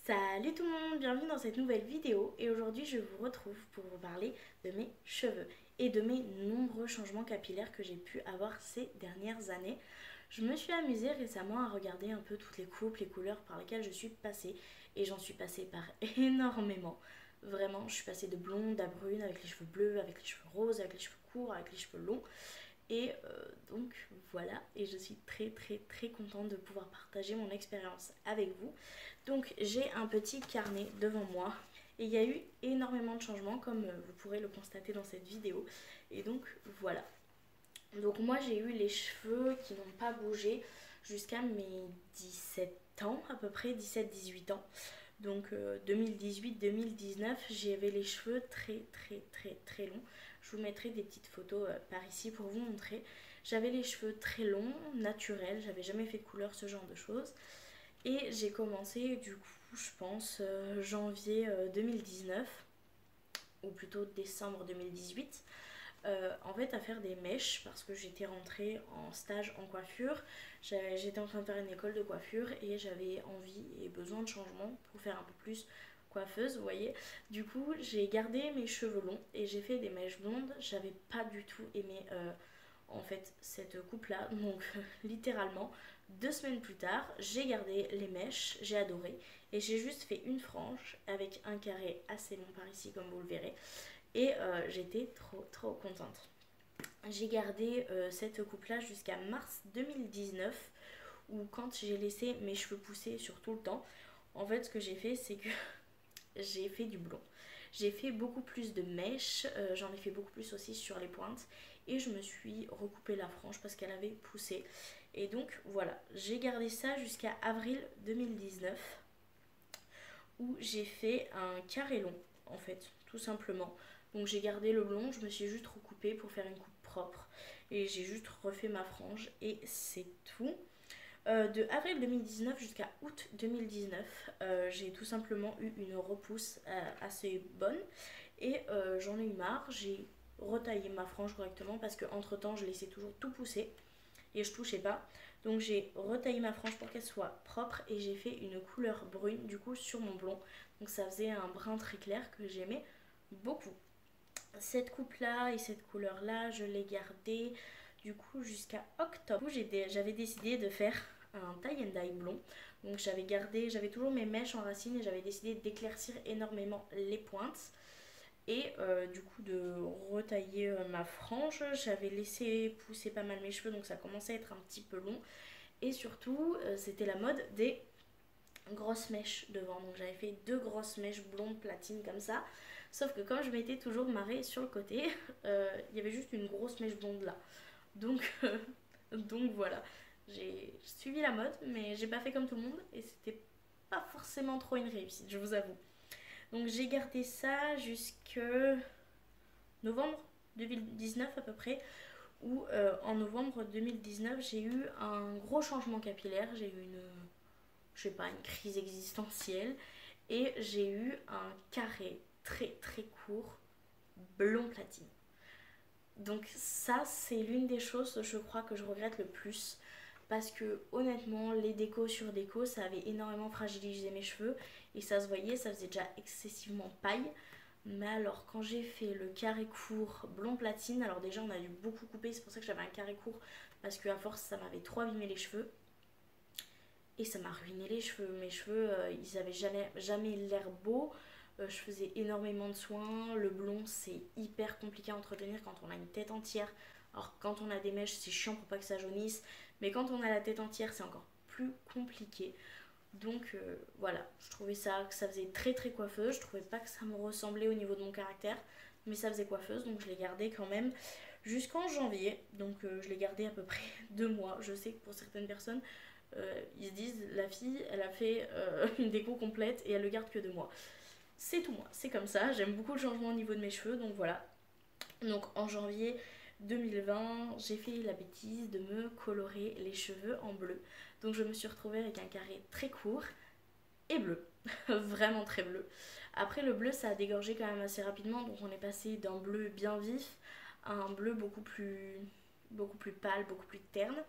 Salut tout le monde, bienvenue dans cette nouvelle vidéo et aujourd'hui je vous retrouve pour vous parler de mes cheveux et de mes nombreux changements capillaires que j'ai pu avoir ces dernières années. Je me suis amusée récemment à regarder un peu toutes les coupes, les couleurs par lesquelles je suis passée et j'en suis passée par énormément. Vraiment, je suis passée de blonde à brune avec les cheveux bleus, avec les cheveux roses, avec les cheveux courts, avec les cheveux longs. Et donc voilà, et je suis très contente de pouvoir partager mon expérience avec vous. Donc j'ai un petit carnet devant moi et il y a eu énormément de changements comme vous pourrez le constater dans cette vidéo. Et donc voilà. Donc moi j'ai eu les cheveux qui n'ont pas bougé jusqu'à mes 17 ans, à peu près 17-18 ans. Donc 2018-2019, j'avais les cheveux très longs. Je vous mettrai des petites photos par ici pour vous montrer. J'avais les cheveux très longs, naturels, j'avais jamais fait de couleur, ce genre de choses. Et j'ai commencé du coup, je pense, janvier 2019, ou plutôt décembre 2018, en fait à faire des mèches parce que j'étais rentrée en stage en coiffure. J'étais en train de faire une école de coiffure et j'avais envie et besoin de changement pour faire un peu plus coiffeuse, vous voyez. Du coup, j'ai gardé mes cheveux longs et j'ai fait des mèches blondes. J'avais pas du tout aimé en fait cette coupe là, donc littéralement 2 semaines plus tard j'ai gardé les mèches, j'ai adoré et j'ai juste fait une frange avec un carré assez long par ici comme vous le verrez et j'étais trop contente. J'ai gardé cette coupe là jusqu'à mars 2019 où quand j'ai laissé mes cheveux pousser sur tout le temps, en fait ce que j'ai fait c'est que j'ai fait du blond. J'ai fait beaucoup plus de mèches, j'en ai fait beaucoup plus aussi sur les pointes et je me suis recoupé la frange parce qu'elle avait poussé. Et donc voilà, j'ai gardé ça jusqu'à avril 2019 où j'ai fait un carré long en fait, tout simplement. Donc j'ai gardé le blond, je me suis juste recoupé pour faire une coupe propre et j'ai juste refait ma frange et c'est tout. De avril 2019 jusqu'à août 2019, j'ai tout simplement eu une repousse assez bonne et j'en ai eu marre. J'ai retaillé ma frange correctement parce que entre temps je laissais toujours tout pousser et je touchais pas. Donc j'ai retaillé ma frange pour qu'elle soit propre et j'ai fait une couleur brune du coup sur mon blond. Donc ça faisait un brun très clair que j'aimais beaucoup. Cette coupe là et cette couleur là je l'ai gardée du coup jusqu'à octobre. J'avais décidé de faire un tie and dye blond. Donc j'avais toujours mes mèches en racine et j'avais décidé d'éclaircir énormément les pointes et du coup de retailler ma frange. J'avais laissé pousser pas mal mes cheveux donc ça commençait à être un petit peu long et surtout c'était la mode des grosses mèches devant. Donc j'avais fait 2 grosses mèches blondes platine comme ça. Sauf que comme je m'étais toujours marrée sur le côté, il y avait juste une grosse mèche blonde là. Donc, donc voilà. J'ai suivi la mode, mais j'ai pas fait comme tout le monde et c'était pas forcément trop une réussite, je vous avoue. Donc j'ai gardé ça jusque novembre 2019 à peu près, où en novembre 2019 j'ai eu un gros changement capillaire, j'ai eu je sais pas, une crise existentielle et j'ai eu un carré très court blond platine. Donc ça c'est l'une des choses je crois que je regrette le plus parce que honnêtement les décos sur déco ça avait énormément fragilisé mes cheveux et ça se voyait, ça faisait déjà excessivement paille. Mais alors quand j'ai fait le carré court blond platine, alors déjà on a dû beaucoup couper, c'est pour ça que j'avais un carré court parce qu'à force ça m'avait trop abîmé les cheveux et ça m'a ruiné les cheveux. Mes cheveux ils avaient jamais l'air beaux. Je faisais énormément de soins. Le blond, c'est hyper compliqué à entretenir quand on a une tête entière. Alors, quand on a des mèches, c'est chiant pour pas que ça jaunisse. Mais quand on a la tête entière, c'est encore plus compliqué. Donc voilà, je trouvais ça que ça faisait très coiffeuse. Je trouvais pas que ça me ressemblait au niveau de mon caractère. Mais ça faisait coiffeuse, donc je l'ai gardé quand même jusqu'en janvier. Donc je l'ai gardé à peu près 2 mois. Je sais que pour certaines personnes, ils se disent la fille, elle a fait une déco complète et elle le garde que 2 mois. C'est tout moi, c'est comme ça. J'aime beaucoup le changement au niveau de mes cheveux, donc voilà. Donc en janvier 2020, j'ai fait la bêtise de me colorer les cheveux en bleu. Donc je me suis retrouvée avec un carré très court et bleu, vraiment très bleu. Après le bleu ça a dégorgé quand même assez rapidement, donc on est passé d'un bleu bien vif à un bleu beaucoup plus pâle, beaucoup plus terne.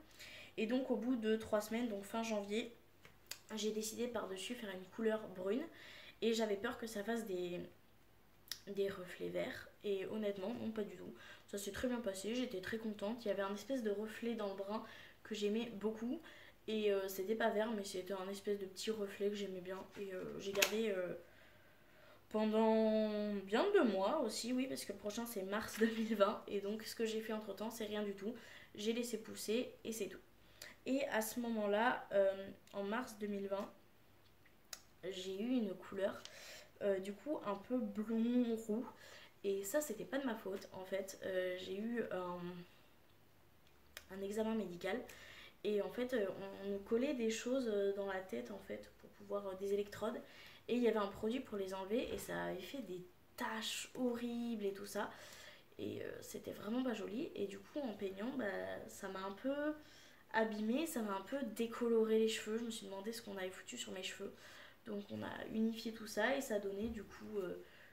Et donc au bout de 3 semaines, donc fin janvier, j'ai décidé par-dessus faire une couleur brune et j'avais peur que ça fasse des reflets verts et honnêtement non, pas du tout. Ça s'est très bien passé, j'étais très contente. Il y avait un espèce de reflet dans le brun que j'aimais beaucoup et c'était pas vert mais c'était un espèce de petit reflet que j'aimais bien et j'ai gardé pendant bien 2 mois aussi, oui, parce que le prochain c'est mars 2020 et donc ce que j'ai fait entre temps c'est rien du tout. J'ai laissé pousser et c'est tout. Et à ce moment-là, en mars 2020, j'ai eu une couleur du coup un peu blond roux et ça c'était pas de ma faute en fait. J'ai eu un examen médical et en fait on nous collait des choses dans la tête en fait pour pouvoir des électrodes et il y avait un produit pour les enlever et ça avait fait des taches horribles et tout ça et c'était vraiment pas joli et du coup en peignant bah, ça m'a un peu abîmé, ça m'a un peu décoloré les cheveux. Je me suis demandé ce qu'on avait foutu sur mes cheveux. Donc on a unifié tout ça et ça a donné du coup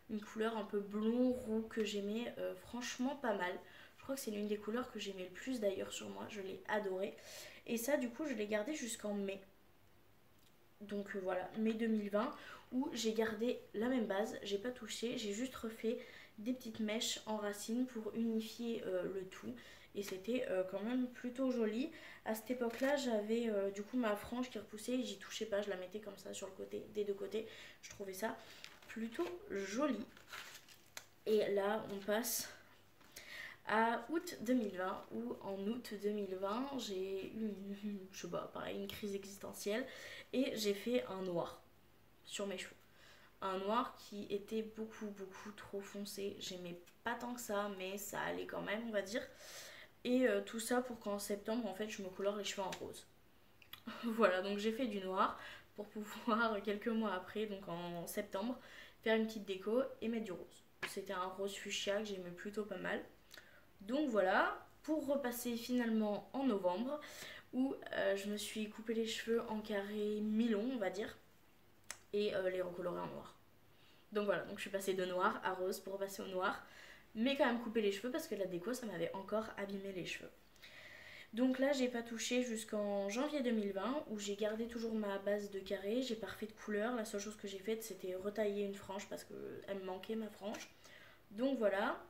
une couleur un peu blond roux que j'aimais franchement pas mal. Je crois que c'est l'une des couleurs que j'aimais le plus d'ailleurs sur moi, je l'ai adoré. Et ça du coup je l'ai gardé jusqu'en mai. Donc voilà, mai 2020 où j'ai gardé la même base, j'ai pas touché, j'ai juste refait des petites mèches en racines pour unifier le tout et c'était quand même plutôt joli. À cette époque-là, j'avais du coup ma frange qui repoussait et j'y touchais pas, je la mettais comme ça sur le côté, des deux côtés. Je trouvais ça plutôt joli. Et là, on passe à août 2020 où en août 2020, j'ai eu je sais pas, pareil, une crise existentielle et j'ai fait un noir sur mes cheveux. Un noir qui était beaucoup trop foncé. J'aimais pas tant que ça, mais ça allait quand même, on va dire. Et tout ça pour qu'en septembre, en fait, je me colore les cheveux en rose. Voilà, donc j'ai fait du noir pour pouvoir, quelques mois après, donc en septembre, faire une petite déco et mettre du rose. C'était un rose fuchsia que j'aimais plutôt pas mal. Donc voilà, pour repasser finalement en novembre, où je me suis coupé les cheveux en carré mi-long, on va dire, et les recolorer en noir. Donc voilà, donc je suis passée de noir à rose pour repasser au noir, mais quand même couper les cheveux parce que la déco ça m'avait encore abîmé les cheveux. Donc là j'ai pas touché jusqu'en janvier 2020 où j'ai gardé toujours ma base de carré, j'ai pas refait de couleur, la seule chose que j'ai faite c'était retailler une frange parce qu'elle me manquait ma frange. Donc voilà,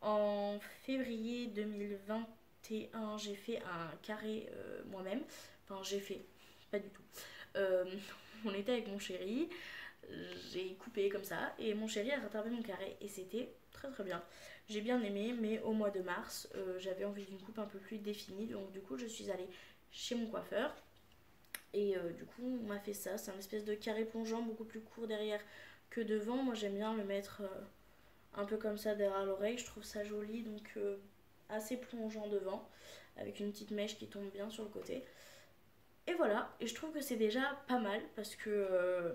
en février 2021 j'ai fait un carré moi-même, enfin j'ai fait, pas du tout. Euh, on était avec mon chéri, j'ai coupé comme ça et mon chéri a rattrapé mon carré et c'était très bien. J'ai bien aimé mais au mois de mars j'avais envie d'une coupe un peu plus définie donc du coup je suis allée chez mon coiffeur et du coup on m'a fait ça. C'est un espèce de carré plongeant beaucoup plus court derrière que devant. Moi j'aime bien le mettre un peu comme ça derrière l'oreille, je trouve ça joli donc assez plongeant devant avec une petite mèche qui tombe bien sur le côté. Et voilà, et je trouve que c'est déjà pas mal parce que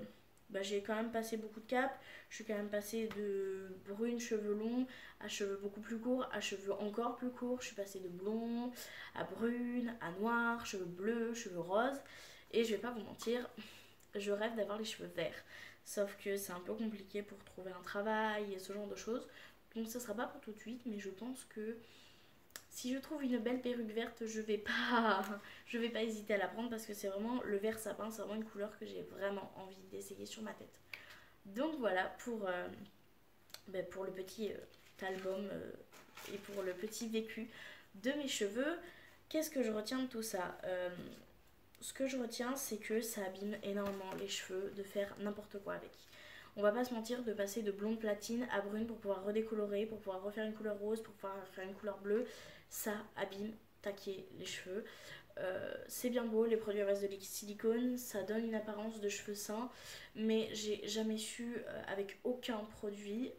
bah, j'ai quand même passé beaucoup de caps. Je suis quand même passée de brune cheveux longs à cheveux beaucoup plus courts, à cheveux encore plus courts. Je suis passée de blond à brune, à noir, cheveux bleus, cheveux roses. Et je vais pas vous mentir, je rêve d'avoir les cheveux verts. Sauf que c'est un peu compliqué pour trouver un travail et ce genre de choses. Donc ça sera pas pour tout de suite, mais je pense que si je trouve une belle perruque verte, je vais pas hésiter à la prendre parce que c'est vraiment le vert sapin, c'est vraiment une couleur que j'ai vraiment envie d'essayer sur ma tête. Donc voilà pour le petit album et pour le petit vécu de mes cheveux. Qu'est-ce que je retiens de tout ça Ce que je retiens, c'est que ça abîme énormément les cheveux de faire n'importe quoi avec. On va pas se mentir, de passer de blonde platine à brune pour pouvoir redécolorer, pour pouvoir refaire une couleur rose, pour pouvoir faire une couleur bleue, ça abîme taquer les cheveux. C'est bien beau, les produits à base de silicone, ça donne une apparence de cheveux sains, mais j'ai jamais su, avec aucun produit,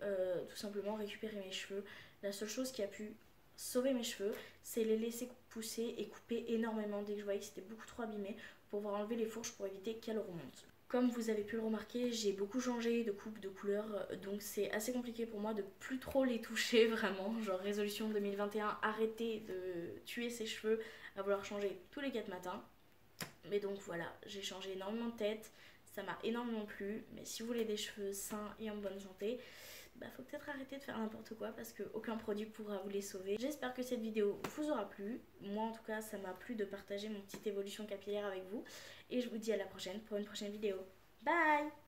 tout simplement récupérer mes cheveux. La seule chose qui a pu sauver mes cheveux, c'est les laisser pousser et couper énormément dès que je voyais que c'était beaucoup trop abîmé pour pouvoir enlever les fourches pour éviter qu'elles remontent. Comme vous avez pu le remarquer, j'ai beaucoup changé de coupe, de couleur, donc c'est assez compliqué pour moi de plus trop les toucher vraiment. Genre résolution 2021, arrêter de tuer ses cheveux à vouloir changer tous les 4 matins. Mais donc voilà, j'ai changé énormément de tête, ça m'a énormément plu. Mais si vous voulez des cheveux sains et en bonne santé, bah faut peut-être arrêter de faire n'importe quoi parce qu'aucun produit pourra vous les sauver. J'espère que cette vidéo vous aura plu. Moi en tout cas ça m'a plu de partager mon petite évolution capillaire avec vous. Et je vous dis à la prochaine pour une prochaine vidéo. Bye!